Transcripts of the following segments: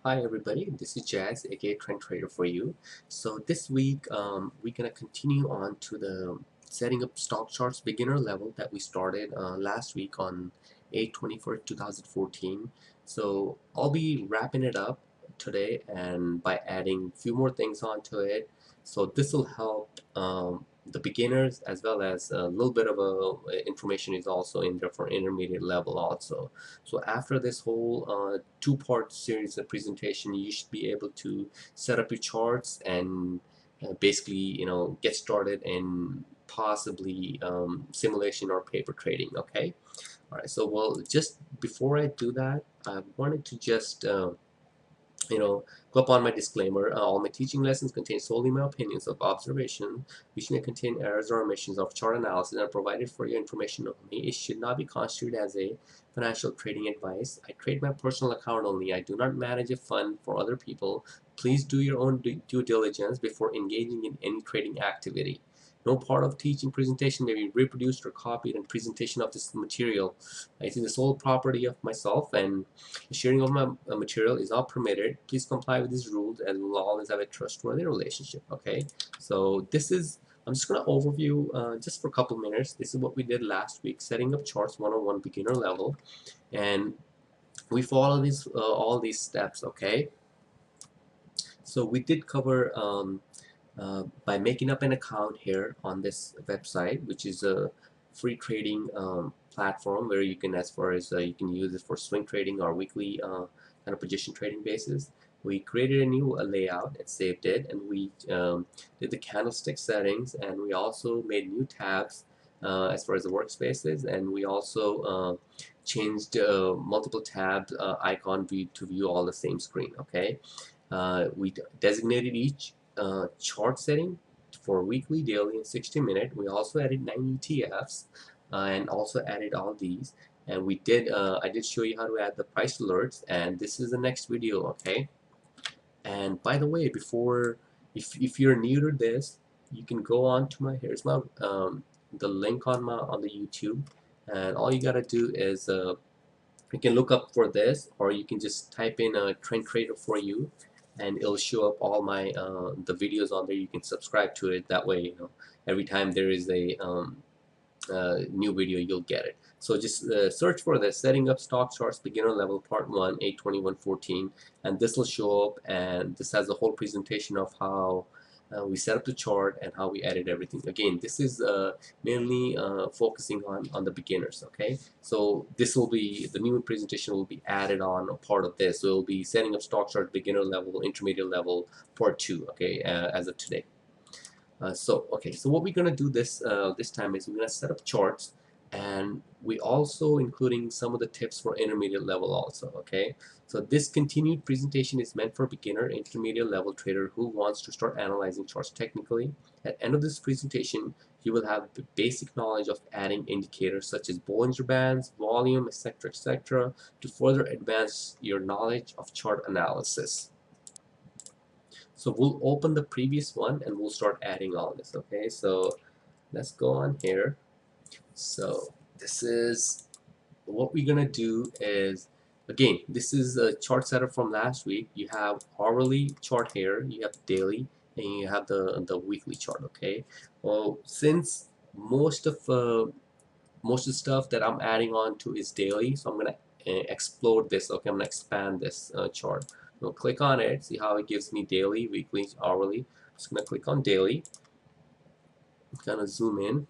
Hi everybody, this is Jazz, aka Trend Trader for you. So this week we're gonna continue on to the setting up stock charts beginner level that we started last week on 8/21st, 2014. So I'll be wrapping it up today and by adding a few more things onto it. So this will help the beginners as well as a little bit of information is also in there for intermediate level also. So after this whole two-part series of presentation, you should be able to set up your charts and basically, get started in possibly simulation or paper trading. Okay. All right. So, well, just before I do that, I wanted to just go upon my disclaimer. All my teaching lessons contain solely my opinions of observation, which may contain errors or omissions of chart analysis and are provided for your information only. It should not be construed as a financial trading advice. I trade my personal account only. I do not manage a fund for other people. Please do your own due diligence before engaging in any trading activity. No part of teaching presentation may be reproduced or copied, and presentation of this material is the sole property of myself, and the sharing of my material is not permitted. Please comply with these rules and we'll always have a trustworthy relationship. Okay, so I'm just going to overview just for a couple minutes. This is what we did last week, setting up charts 101 beginner level, and we follow these all these steps. Okay, so we did cover by making up an account here on this website, which is a free trading platform where you can, as far as you can use it for swing trading or weekly kind of position trading basis. We created a new layout and saved it, and we did the candlestick settings, and we also made new tabs as far as the workspaces, and we also changed multiple tabs icon view to view all the same screen. Okay, we designated each chart setting for weekly, daily, and 60-minute. We also added 9 ETFs and also added all these. And I did show you how to add the price alerts, and this is the next video, okay? And by the way, if you're new to this, you can go on to here's my the link on the YouTube, and all you gotta do is you can look up for this, or you can just type in a trend trader for you, and it'll show up all my the videos on there. You can subscribe to it, that way every time there is a new video, you'll get it. So just search for the setting up stock charts beginner level part 1 8/21/14, and this will show up, and this has a whole presentation of how we set up the chart and how we edit everything. Again, this is mainly focusing on the beginners. Okay, so this will be the new presentation will be added on a part of this. So it will be setting up stock chart beginner level, intermediate level, part 2. Okay, as of today. So what we're gonna do this time is we're gonna set up charts, and we also including some of the tips for intermediate level also. Okay, so this continued presentation is meant for beginner, intermediate level trader who wants to start analyzing charts technically. At the end of this presentation, you will have the basic knowledge of adding indicators such as Bollinger Bands, volume, etc., to further advance your knowledge of chart analysis. So we'll open the previous one and we'll start adding all this. Okay, so let's go on here. So this is what we're gonna do is, again, this is a chart setup from last week. You have hourly chart here, you have daily, and you have the weekly chart. Okay, well, since most of the stuff that I'm adding on to is daily, so I'm gonna explode this. Okay, I'm gonna expand this chart. So click on it, see how it gives me daily, weekly, hourly. Just gonna click on daily. I'm gonna zoom in.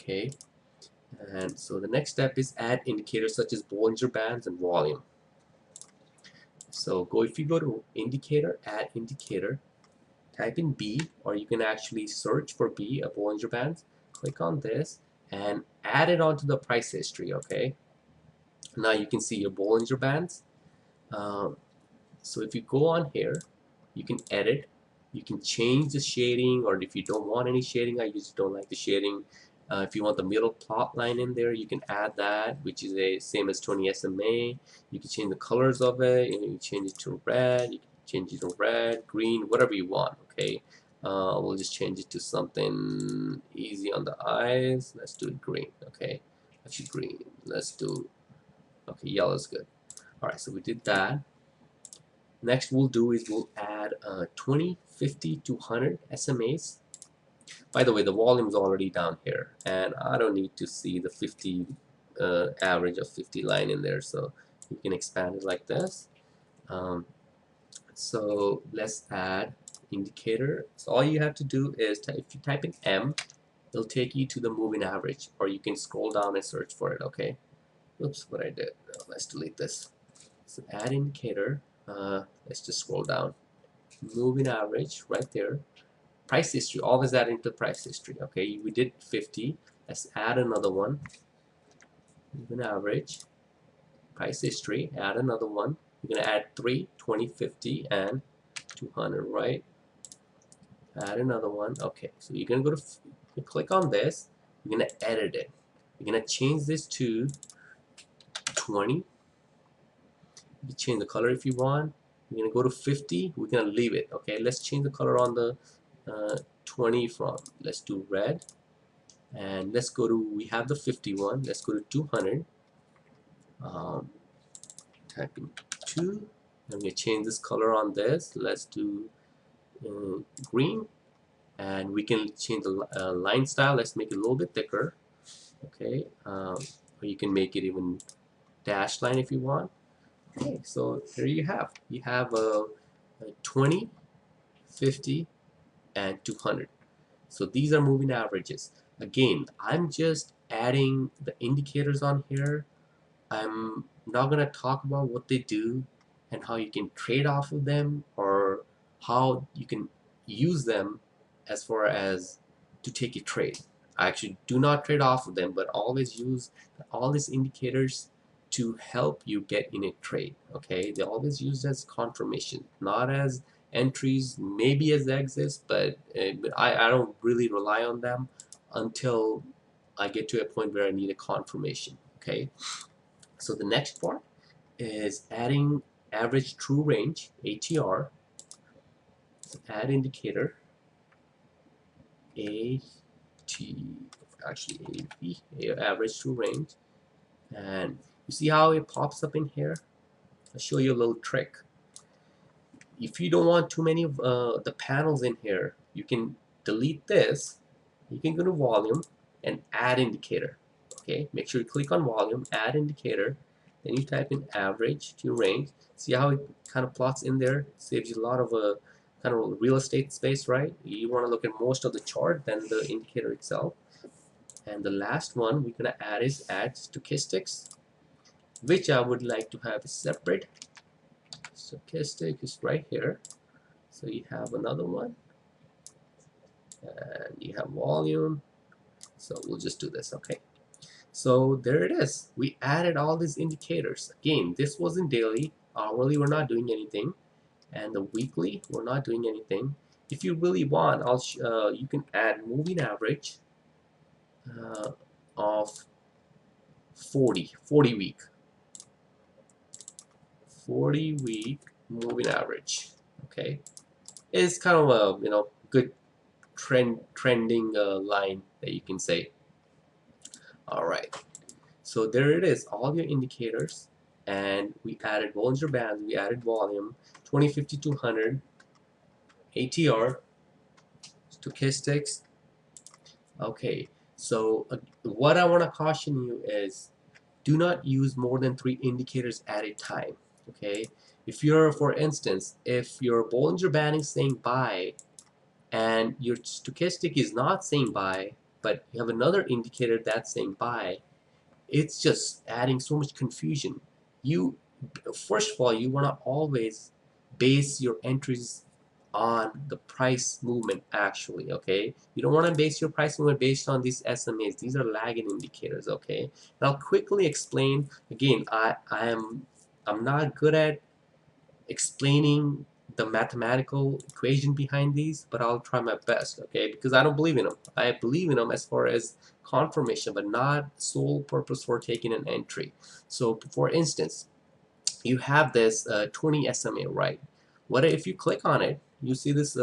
Okay, and so the next step is add indicators such as Bollinger Bands and volume. So if you go to indicator, add indicator, type in B, or you can actually search for B, a Bollinger Bands. Click on this and add it onto the price history. Okay, now you can see your Bollinger Bands. Um, so if you go on here, you can edit, you can change the shading, or if you don't want any shading, I usually don't like the shading. If you want the middle plot line in there, you can add that, which is a same as 20 SMA. You can change the colors of it. You can change it to red. You can change it to red, green, whatever you want. Okay, we'll just change it to something easy on the eyes. Let's do it green. Okay, actually green. Let's do, okay, yellow is good. All right, so we did that. Next we'll do is we'll add 20, 50 to 100 SMAs. By the way, the volume is already down here, and I don't need to see the 50 average of 50 line in there, so you can expand it like this. Um, so let's add indicator. So all you have to do is if you type in M, it'll take you to the moving average, or you can scroll down and search for it. Okay. Oops, what I did. Let's delete this. So add indicator. Let's just scroll down. Moving average right there. Price history. Always add into price history. Okay, we did 50. Let's add another one. Moving average. Price history. Add another one. We're gonna add 3, 20, 50, and 200. Right. Add another one. Okay, so you're gonna go to click on this. You're gonna edit it. You're gonna change this to 20. You can change the color if you want. We're gonna go to 50. We're gonna leave it. Okay, let's change the color on the 20 from. Let's do red, and let's go to. We have the 51. Let's go to 200. Um, Type in 2. I'm gonna change this color on this. Let's do green, and we can change the line style. Let's make it a little bit thicker. Okay, or you can make it even dash line if you want. Okay, so here you have. You have a 20, 50, and 200. So these are moving averages. Again, I'm just adding the indicators on here. I'm not going to talk about what they do and how you can trade off of them, or how you can use them as far as to take a trade. I actually do not trade off of them, but always use all these indicators to help you get in a trade. Okay, they're always used as confirmation, not as entries, maybe as exits, but I don't really rely on them until I get to a point where I need a confirmation. Okay, so the next part is adding average true range, ATR. So add indicator, actually average true range, and you see how it pops up in here. I'll show you a little trick. If you don't want too many of the panels in here, you can delete this. You can go to volume and add indicator. Okay, make sure you click on volume, add indicator, then you type in average to your range. See how it kind of plots in there? Saves you a lot of kind of real estate space, right? You want to look at most of the chart than the indicator itself. And the last one we're gonna add is add statistics, which I would like to have separate. Statistic is right here. So you have another one, and you have volume. So we'll just do this. Okay. So there it is. We added all these indicators. Again, this wasn't daily. Hourly, we're not doing anything, and the weekly, we're not doing anything. If you really want, you can add moving average of 40 week, 40 week moving average. Okay, it's kind of a good trending line that you can say. All right. So there it is, all your indicators, and we added Bollinger Bands, we added volume, 20, 50, 200, ATR, statistics. Okay, so what I want to caution you is do not use more than 3 indicators at a time. Okay, if you're, for instance, if your Bollinger Band is saying buy and your stochastic is not saying buy, but you have another indicator that's saying buy, it's just adding so much confusion. You, first of all, you want to always base your entries on the price movement actually. Okay, you don't want to base your price movement based on these SMAs. These are lagging indicators. Okay, and I'll quickly explain again. I'm not good at explaining the mathematical equation behind these, but I'll try my best, okay? Because I don't believe in them. I believe in them as far as confirmation, but not sole purpose for taking an entry. So, for instance, you have this 20 SMA, right? What if you click on it? You see this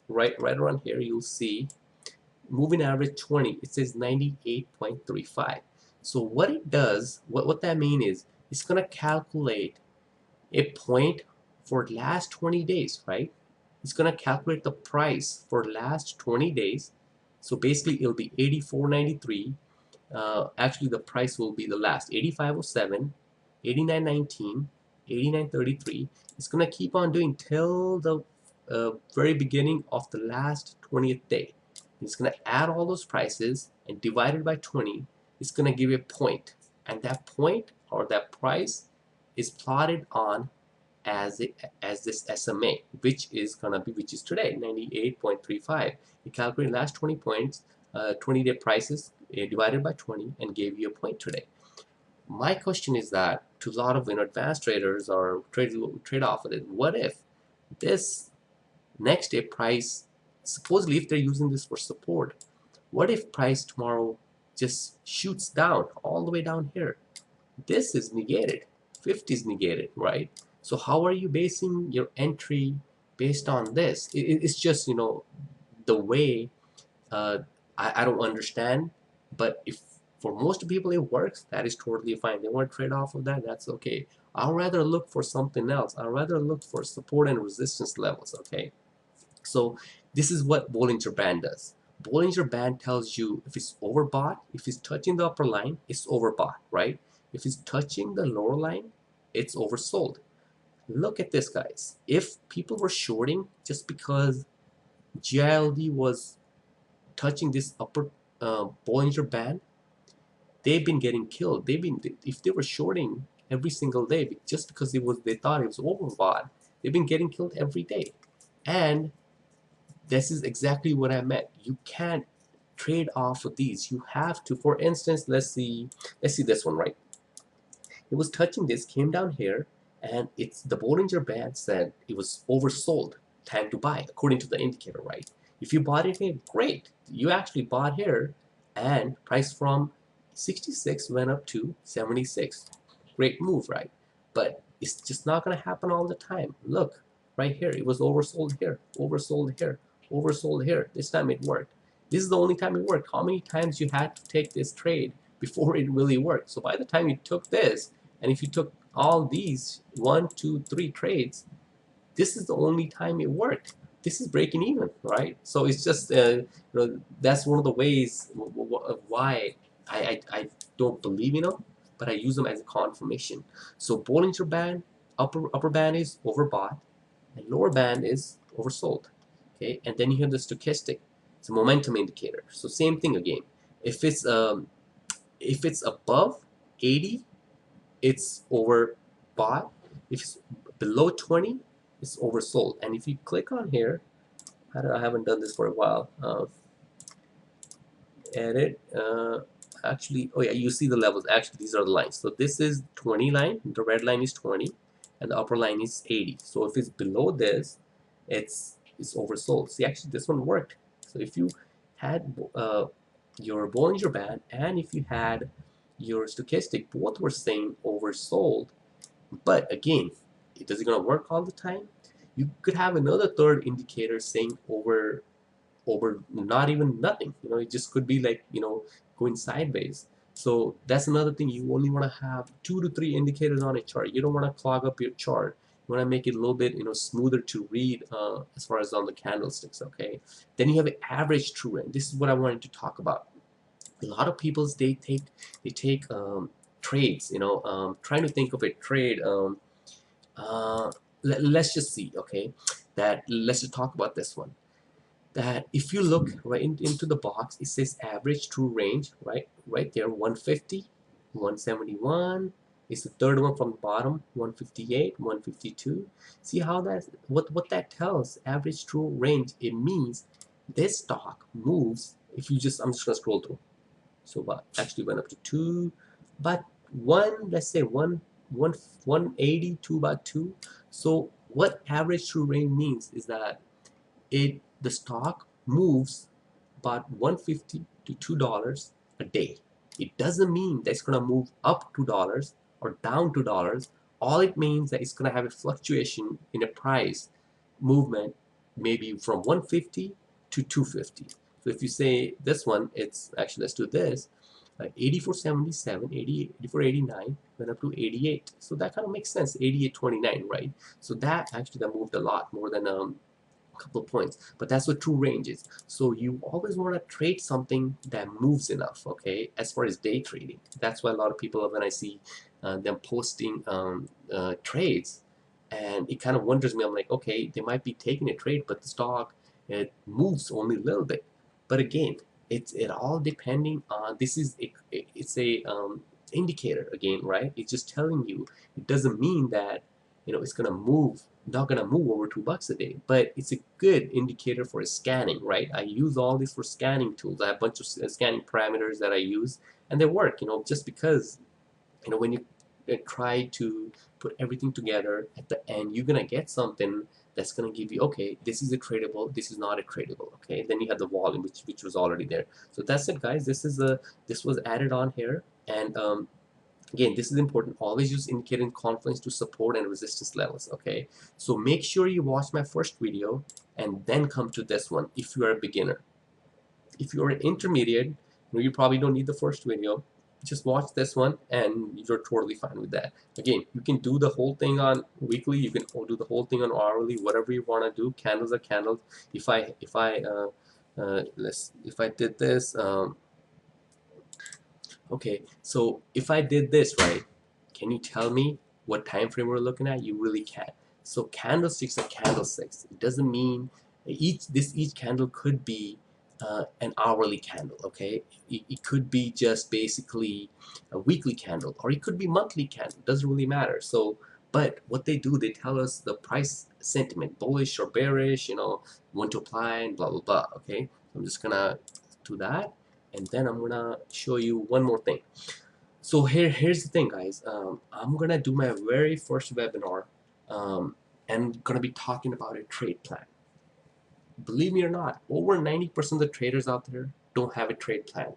right around here. You'll see moving average 20. It says 98.35. So what it does, what that means is it's gonna calculate a point for last 20 days, right? It's gonna calculate the price for last 20 days. So basically it'll be 84.93. Actually the price will be the last 85.07, 89.19, 89.33. It's gonna keep on doing till the very beginning of the last 20th day. It's gonna add all those prices and divide it by 20. It's gonna give you a point, and that point or that price is plotted on as this SMA, which is today 98.35. It calculated last 20 points, 20-day prices divided by 20, and gave you a point today. My question is that to a lot of advanced traders or trade off of it, what if this next day price, supposedly if they're using this for support, what if price tomorrow just shoots down all the way down here? This is negated. 50 is negated, right? So how are you basing your entry based on this? It's just, the way uh, I don't understand. But if for most people it works, that is totally fine. They want to trade off of that, that's okay. I'll rather look for something else. I'll rather look for support and resistance levels, okay? So this is what Bollinger Band does. Bollinger Band tells you if it's overbought, if it's touching the upper line, it's overbought, right? If it's touching the lower line, it's oversold. Look at this, guys. If people were shorting just because GILD was touching this upper Bollinger Band, they've been getting killed. If they were shorting every single day just because they thought it was overbought, they've been getting killed every day. And this is exactly what I meant. You can't trade off of these. You have to, for instance, let's see this one, right? It was touching this, came down here, and it's the Bollinger Band said it was oversold. Time to buy, according to the indicator, right? If you bought it here, great. You actually bought here, and price from 66 went up to 76. Great move, right? But it's just not going to happen all the time. Look, right here, it was oversold here, oversold here, oversold here. This time it worked. This is the only time it worked. How many times you had to take this trade before it really worked? So by the time you took this, and if you took all these 1, 2, 3 trades, this is the only time it worked. This is breaking even, right? So it's just that's one of the ways of why I don't believe in them, but I use them as a confirmation. So Bollinger Band, upper band is overbought, and lower band is oversold. Okay, and then you have the stochastic. It's a momentum indicator. So same thing again. If it's above 80, it's overbought. If it's below 20, it's oversold. And if you click on here, I haven't done this for a while. Edit. Actually, oh yeah, you see the levels. Actually, these are the lines. So this is 20 line. The red line is 20, and the upper line is 80. So if it's below this, it's oversold. See, actually, this one worked. So if you had your Bollinger Band and if you had your stochastic, both were saying oversold. But again, does it gonna work all the time? You could have another third indicator saying over not even nothing. It just could be like going sideways. So that's another thing. You only want to have 2 to 3 indicators on a chart. You don't want to clog up your chart. You want to make it a little bit smoother to read as far as on the candlesticks. Okay. Then you have an average true range. This is what I wanted to talk about. A lot of people they take trades. Trying to think of a trade. Uh, let's just see. Okay, let's just talk about this one. That if you look right into the box, it says average true range, right there, 150, 171 is the third one from the bottom, 158, 152. See how what that tells? Average true range. It means this stock moves. If you I'm just gonna scroll through. So actually went up to 2, but let's say 180 to about 2. So what average true range means is that the stock moves about $150 to $2 a day. It doesn't mean that it's going to move up $2 or down $2. All it means that it's going to have a fluctuation in a price movement, maybe from 150 to 250. So if you say this one, it's actually, let's do this. 84.77, 84.89, went up to 88. So that kind of makes sense. 88.29, right? So that moved a lot more than couple of points, but that's what true range is. So you always want to trade something that moves enough, okay, as far as day trading. That's why a lot of people, when I see them posting trades, and it kind of wonders me. I'm like, okay, they might be taking a trade, but the stock, it moves only a little bit. But again, it all depending on, this is it's a indicator again, right? It's just telling you. It doesn't mean that it's gonna move, not gonna move over $2 a day, but it's a good indicator for scanning, right? I use all these for scanning tools. I have a bunch of scanning parameters that I use, and they work. Just because when you try to put everything together, at the end you're gonna get something that's gonna give you, okay, this is a tradable, this is not a tradable. Okay, then you have the volume, which was already there. So that's it, guys. This was added on here, and again, this is important. Always use indicator in confluence to support and resistance levels. Okay, so make sure you watch my first video and then come to this one if you are a beginner. If you're an intermediate, you probably don't need the first video. Just watch this one and you're totally fine with that. Again, you can do the whole thing on weekly, you can do the whole thing on hourly, whatever you want to do. Candles are candles. If I did this, okay, so if I did this right, can you tell me what time frame we're looking at? You really can't. So candlesticks are candlesticks. It doesn't mean each candle could be an hourly candle. Okay, it could be just basically a weekly candle, or it could be monthly candle. It doesn't really matter. So, but what they do, they tell us the price sentiment, bullish or bearish. When to apply and blah blah blah. Okay, so I'm just gonna do that, and then I'm gonna show you one more thing. So here's the thing, guys. I'm gonna do my very first webinar, um, and gonna be talking about a trade plan. Believe me or not, over 90% of the traders out there don't have a trade plan.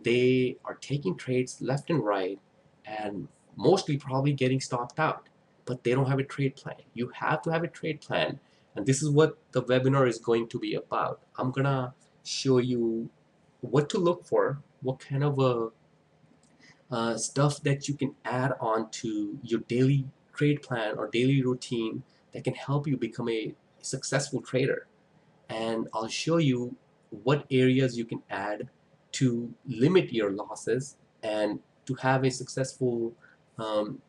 They are taking trades left and right, and mostly probably getting stopped out, but they don't have a trade plan. You have to have a trade plan, and this is what the webinar is going to be about. I'm gonna show you what to look for, what kind of a stuff that you can add on to your daily trade plan or daily routine that can help you become a successful trader. And I'll show you what areas you can add to limit your losses and to have a successful um,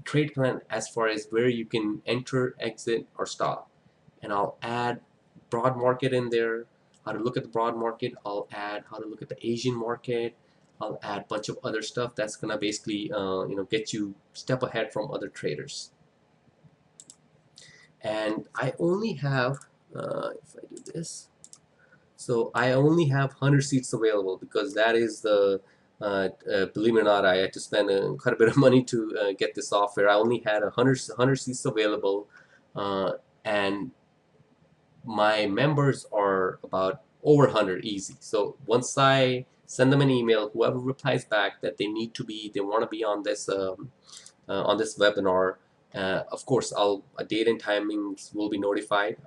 trade plan as far as where you can enter, exit, or stop. And I'll add broad market in there, how to look at the broad market. I'll add how to look at the Asian market. I'll add a bunch of other stuff that's gonna basically get you step ahead from other traders. And I only have, if I do this, so I only have 100 seats available, because that is the believe it or not, I had to spend quite a bit of money to get this software. I only had 100 seats available, and my members are about over 100 easy. So once I send them an email, whoever replies back that they want to be on this webinar, of course, a date and timings will be notified.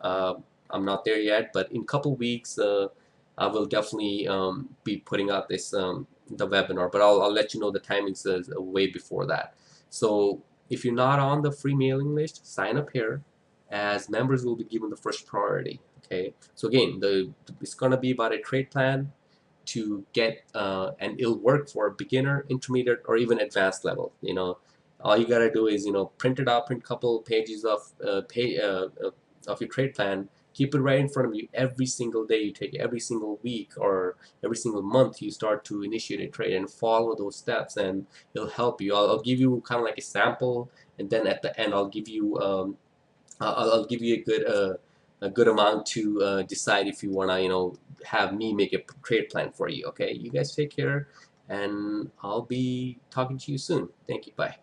I'm not there yet, but in a couple weeks, I will definitely be putting out the webinar. But I'll let you know the timings way before that. So if you're not on the free mailing list, sign up here, as members will be given the first priority. Okay. So again, it's gonna be about a trade plan to get, and it'll work for beginner, intermediate, or even advanced level. All you gotta do is print it out, print a couple pages of your trade plan, keep it right in front of you every single day. You take every single week or every single month, you start to initiate a trade and follow those steps, and it'll help you. I'll give you kind of like a sample, and then at the end I'll give you I'll give you a good amount to decide if you wanna have me make a trade plan for you. Okay, you guys take care, and I'll be talking to you soon. Thank you. Bye.